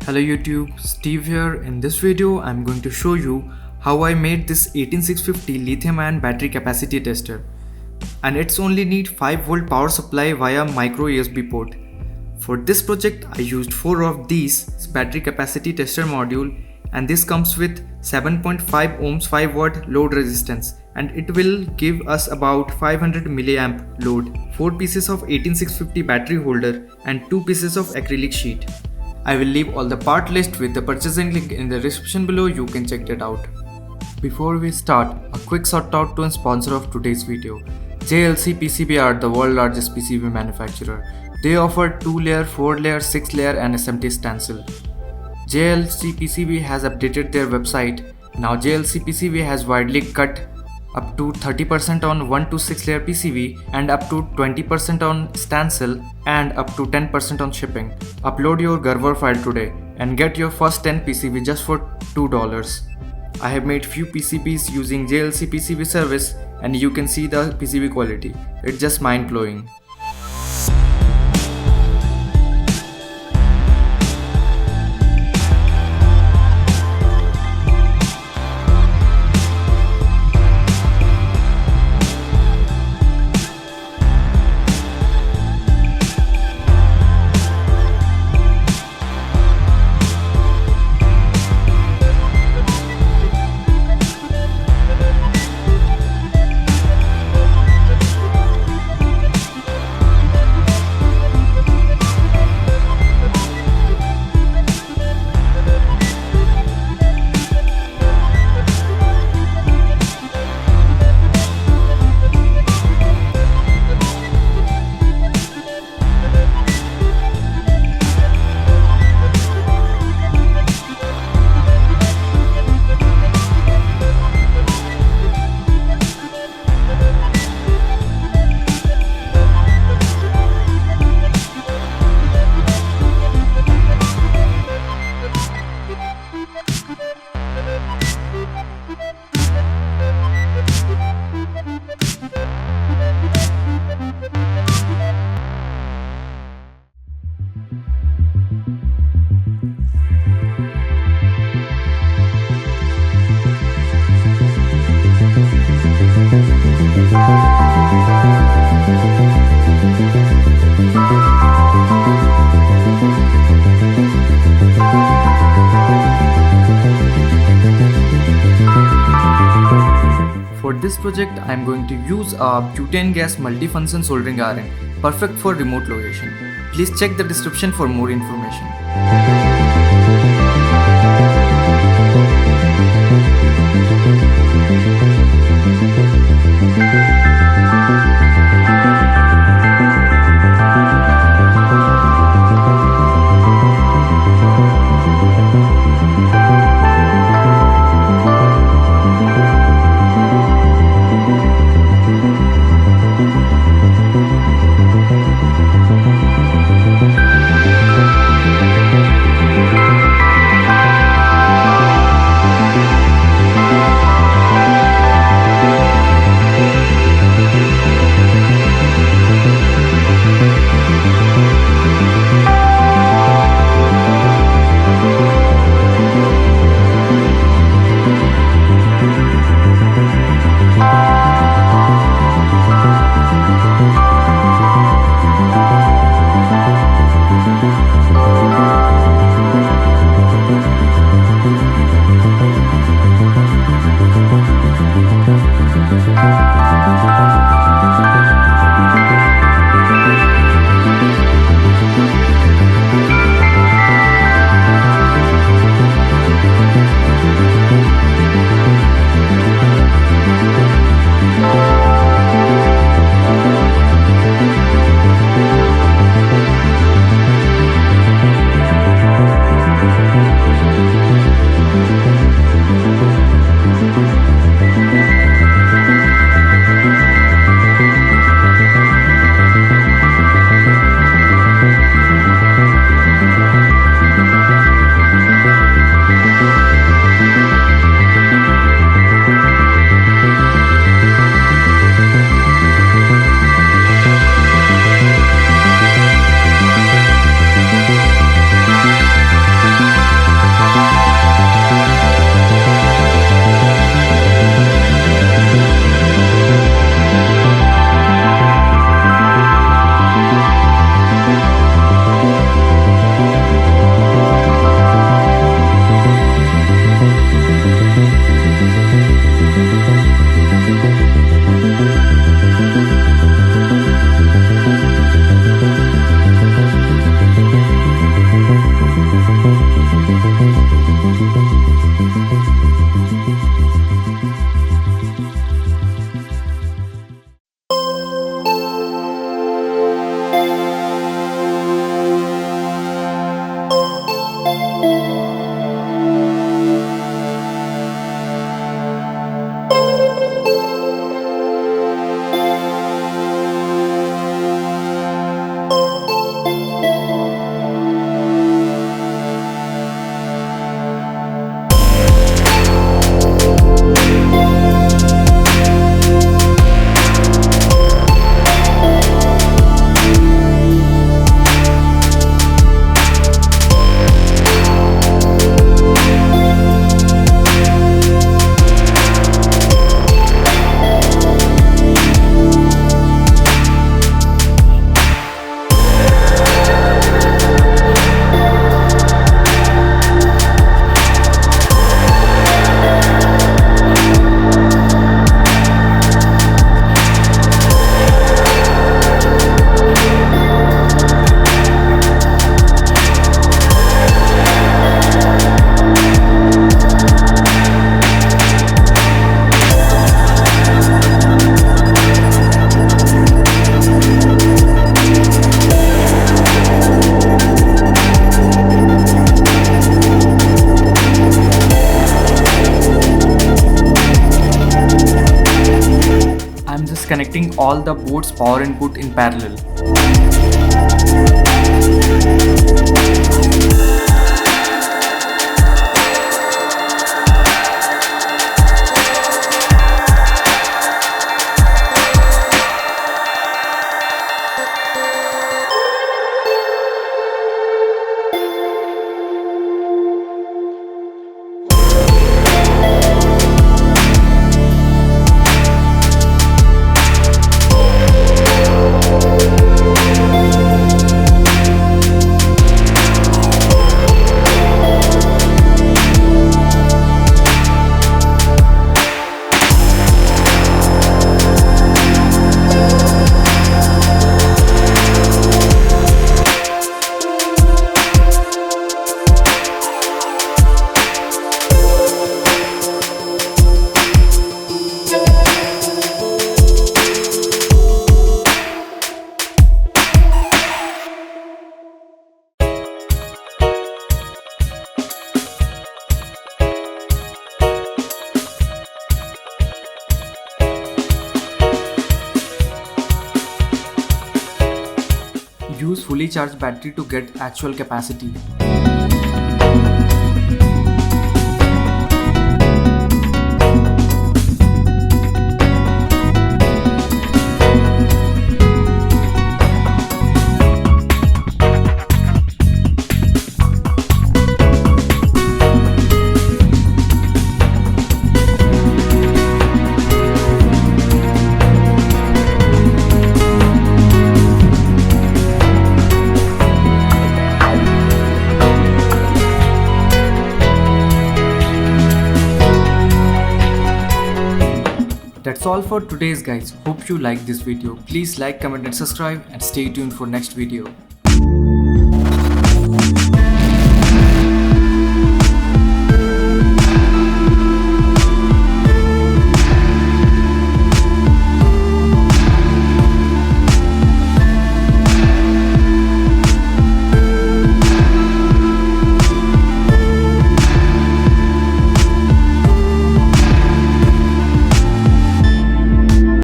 Hello YouTube, Steve here. In this video, I'm going to show you how I made this 18650 lithium ion battery capacity tester. And it's only need 5V power supply via micro USB port. For this project, I used 4 of these battery capacity tester module, and this comes with 7.5 ohms 5W load resistance, and it will give us about 500 milliamp load, 4 pieces of 18650 battery holder and 2 pieces of acrylic sheet. I will leave all the part list with the purchasing link in the description below, you can check that out. Before we start, a quick shout out to a sponsor of today's video. JLC PCB are the world's largest PCB manufacturer. They offer 2-layer, 4-layer, 6-layer and SMT stencil. JLC PCB has updated their website. Now JLC PCB has widely cut up to 30% on 1 to 6 layer PCB and up to 20% on stencil and up to 10% on shipping. Upload your Gerber file today and get your first 10 PCB just for $2. I have made few PCBs using JLC PCB service and you can see the PCB quality. It's just mind blowing. For this project, I am going to use a butane gas multifunction soldering iron, perfect for remote location. Please check the description for more information. connecting all the board's power input in parallel. Use fully charged battery to get actual capacity. That's all for today's guys. Hope you like this video. Please like, comment and subscribe and stay tuned for next video.